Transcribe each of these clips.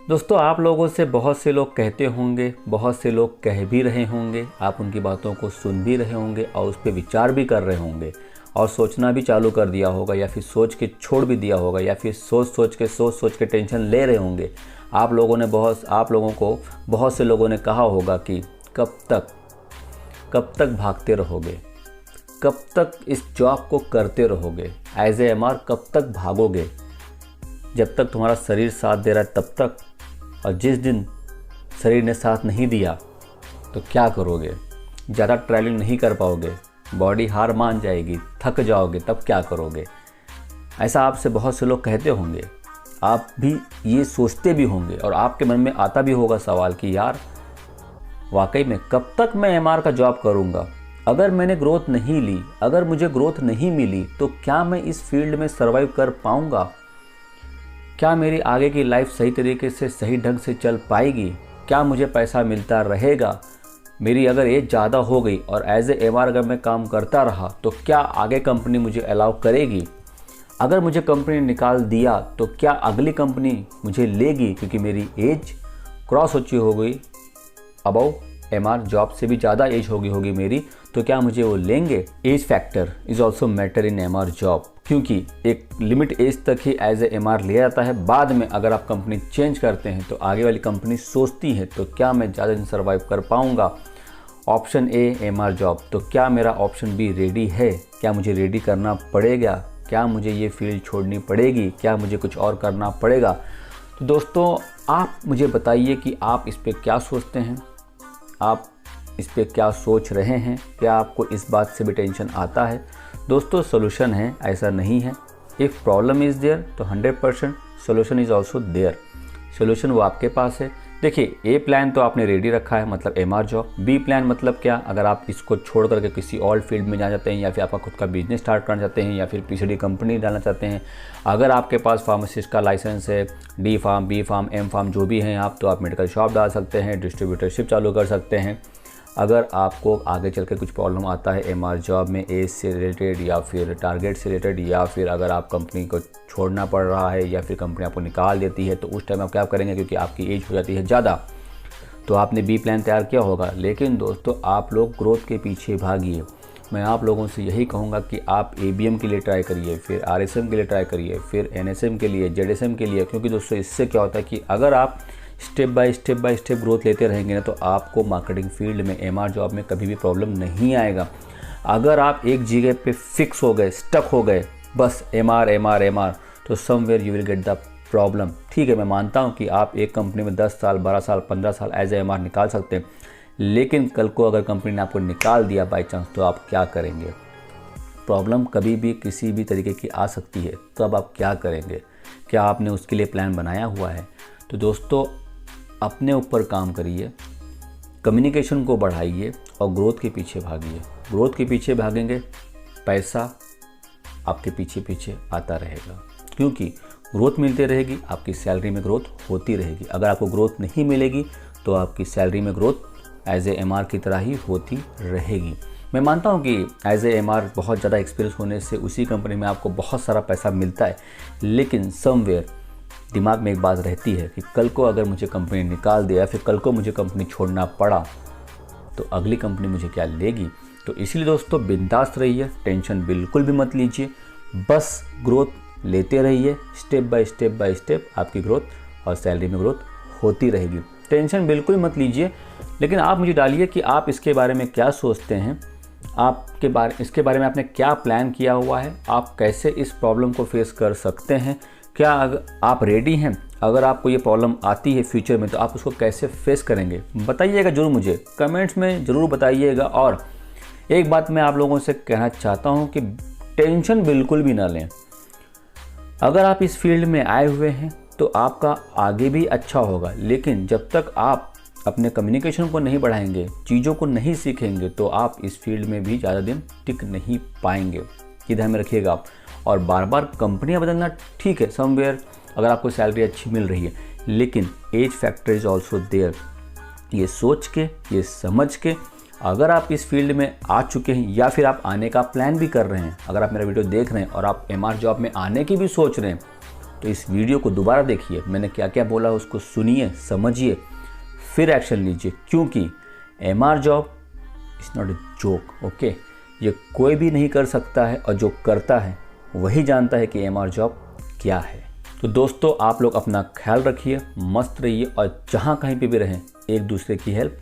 दोस्तों, आप लोगों से बहुत से लोग कहते होंगे, बहुत से लोग कह भी रहे होंगे, आप उनकी बातों को सुन भी रहे होंगे और उस पर विचार भी कर रहे होंगे और सोचना भी चालू कर दिया होगा या फिर सोच के छोड़ भी दिया होगा या फिर सोच के टेंशन ले रहे होंगे। आप लोगों को बहुत से लोगों ने कहा होगा कि कब तक भागते रहोगे, कब तक इस जॉब को करते रहोगे, एज ए एमआर कब तक भागोगे, जब तक तुम्हारा शरीर साथ दे रहा है तब तक, और जिस दिन शरीर ने साथ नहीं दिया तो क्या करोगे? ज़्यादा ट्रैवलिंग नहीं कर पाओगे, बॉडी हार मान जाएगी, थक जाओगे, तब क्या करोगे? ऐसा आपसे बहुत से लोग कहते होंगे, आप भी ये सोचते भी होंगे और आपके मन में आता भी होगा सवाल कि यार वाकई में कब तक मैं एमआर का जॉब करूँगा? अगर मैंने ग्रोथ नहीं ली, अगर मुझे ग्रोथ नहीं मिली तो क्या मैं इस फील्ड में सर्वाइव कर पाऊँगा? क्या मेरी आगे की लाइफ सही तरीके से सही ढंग से चल पाएगी? क्या मुझे पैसा मिलता रहेगा? मेरी अगर एज ज़्यादा हो गई और एज ए एमआर अगर मैं काम करता रहा तो क्या आगे कंपनी मुझे अलाउ करेगी? अगर मुझे कंपनी निकाल दिया तो क्या अगली कंपनी मुझे लेगी? क्योंकि मेरी एज क्रॉस हो चुकी हो गई, अबव एमआर जॉब से भी ज़्यादा एज होगी मेरी, तो क्या मुझे वो लेंगे? As factor is also matter in MR job, क्योंकि एक लिमिट एज तक ही एज ए एमआर लिया जाता है। बाद में अगर आप कंपनी चेंज करते हैं तो आगे वाली कंपनी सोचती है तो क्या मैं ज़्यादा दिन सर्वाइव कर पाऊँगा? ऑप्शन ए एमआर जॉब, तो क्या मेरा ऑप्शन बी रेडी है? क्या मुझे रेडी करना पड़ेगा? क्या मुझे ये फील्ड छोड़नी पड़ेगी? क्या मुझे कुछ और करना पड़ेगा? तो दोस्तों, आप मुझे बताइए कि आप इस पर क्या सोचते हैं, आप इस पे क्या सोच रहे हैं? क्या आपको इस बात से भी टेंशन आता है? दोस्तों, सोल्यूशन है, ऐसा नहीं है। इफ़ प्रॉब्लम इज़ देयर तो 100% solution is also there. Solution वो आपके पास है। देखिए, ए प्लान तो आपने रेडी रखा है, मतलब एमआर जॉब। बी प्लान मतलब क्या? अगर आप इसको छोड़ करके किसी और फील्ड में जाना चाहते हैं या फिर आपका खुद का बिजनेस स्टार्ट करना चाहते हैं या फिर पीसीडी कंपनी डालना चाहते हैं, अगर आपके पास फार्मासिस्ट का लाइसेंस है, D pharm, B pharm, M pharm जो भी हैं आप, तो आप मेडिकल शॉप डाल सकते हैं, डिस्ट्रीब्यूटरशिप चालू कर सकते हैं। अगर आपको आगे चल के कुछ प्रॉब्लम आता है एमआर जॉब में, एज से रिलेटेड या फिर टारगेट से रिलेटेड, या फिर अगर आप कंपनी को छोड़ना पड़ रहा है या फिर कंपनी आपको निकाल देती है, तो उस टाइम आप क्या करेंगे? क्योंकि आपकी एज हो जाती है ज़्यादा, तो आपने बी प्लान तैयार किया होगा। लेकिन दोस्तों, आप लोग ग्रोथ के पीछे भागिए। मैं आप लोगों से यही कहूँगा कि आप एबीएम के लिए ट्राई करिए, फिर आरएसएम के लिए ट्राई करिए, फिर एनएसएम के लिए, जेडएसएम के लिए, क्योंकि दोस्तों इससे क्या होता है कि अगर आप स्टेप बाय स्टेप ग्रोथ लेते रहेंगे ना, तो आपको मार्केटिंग फील्ड में एमआर जॉब में कभी भी प्रॉब्लम नहीं आएगा। अगर आप एक जगह पे फिक्स हो गए, स्टक हो गए, बस एमआर एमआर एमआर, तो somewhere you will get the problem. ठीक है, मैं मानता हूँ कि आप एक कंपनी में 10 साल, 12 साल, 15 साल एज ए एमआर निकाल सकते हैं, लेकिन कल को अगर कंपनी ने आपको निकाल दिया बाई चांस, तो आप क्या करेंगे? प्रॉब्लम कभी भी किसी भी तरीके की आ सकती है, तो अब आप क्या करेंगे? क्या आपने उसके लिए प्लान बनाया हुआ है? तो दोस्तों, अपने ऊपर काम करिए, कम्युनिकेशन को बढ़ाइए और ग्रोथ के पीछे भागिए। ग्रोथ के पीछे भागेंगे, पैसा आपके पीछे पीछे आता रहेगा, क्योंकि ग्रोथ मिलती रहेगी, आपकी सैलरी में ग्रोथ होती रहेगी। अगर आपको ग्रोथ नहीं मिलेगी तो आपकी सैलरी में ग्रोथ एज ए एमआर की तरह ही होती रहेगी। मैं मानता हूँ कि एज ए एमआर बहुत ज़्यादा एक्सपीरियंस होने से उसी कंपनी में आपको बहुत सारा पैसा मिलता है, लेकिन समवेयर दिमाग में एक बात रहती है कि कल को अगर मुझे कंपनी निकाल दिया या फिर कल को मुझे कंपनी छोड़ना पड़ा तो अगली कंपनी मुझे क्या लेगी? तो इसीलिए दोस्तों, बिंदास रहिए, टेंशन बिल्कुल भी मत लीजिए, बस ग्रोथ लेते रहिए, स्टेप बाय स्टेप आपकी ग्रोथ और सैलरी में ग्रोथ होती रहेगी। टेंशन बिल्कुल मत लीजिए। लेकिन आप मुझे डालिए कि आप इसके बारे में क्या सोचते हैं, इसके बारे में आपने क्या प्लान किया हुआ है, आप कैसे इस प्रॉब्लम को फेस कर सकते हैं, क्या आप रेडी हैं? अगर आपको ये प्रॉब्लम आती है फ्यूचर में तो आप उसको कैसे फेस करेंगे? बताइएगा ज़रूर, मुझे कमेंट्स में ज़रूर बताइएगा। और एक बात मैं आप लोगों से कहना चाहता हूँ कि टेंशन बिल्कुल भी ना लें। अगर आप इस फील्ड में आए हुए हैं तो आपका आगे भी अच्छा होगा, लेकिन जब तक आप अपने कम्युनिकेशन को नहीं बढ़ाएंगे, चीज़ों को नहीं सीखेंगे, तो आप इस फील्ड में भी ज़्यादा दिन टिक नहीं पाएंगे। ये ध्यान में रखिएगा आप। और बार बार कंपनियां बदलना ठीक है, समवेयर अगर आपको सैलरी अच्छी मिल रही है, लेकिन age factor is also there. ये सोच के, ये समझ के, अगर आप इस फील्ड में आ चुके हैं या फिर आप आने का प्लान भी कर रहे हैं, अगर आप मेरा वीडियो देख रहे हैं और आप एमआर जॉब में आने की भी सोच रहे हैं, तो इस वीडियो को दोबारा देखिए, मैंने क्या क्या बोला उसको सुनिए, समझिए, फिर एक्शन लीजिए, क्योंकि MR job is not a joke. Okay, ये कोई भी नहीं कर सकता है, और जो करता है वही जानता है कि MR जॉब क्या है। तो दोस्तों, आप लोग अपना ख्याल रखिए, मस्त रहिए, और जहाँ कहीं पे भी रहें एक दूसरे की हेल्प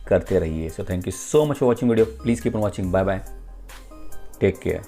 करते रहिए। So thank you so much for watching video. Please keep on watching. Bye bye, take care.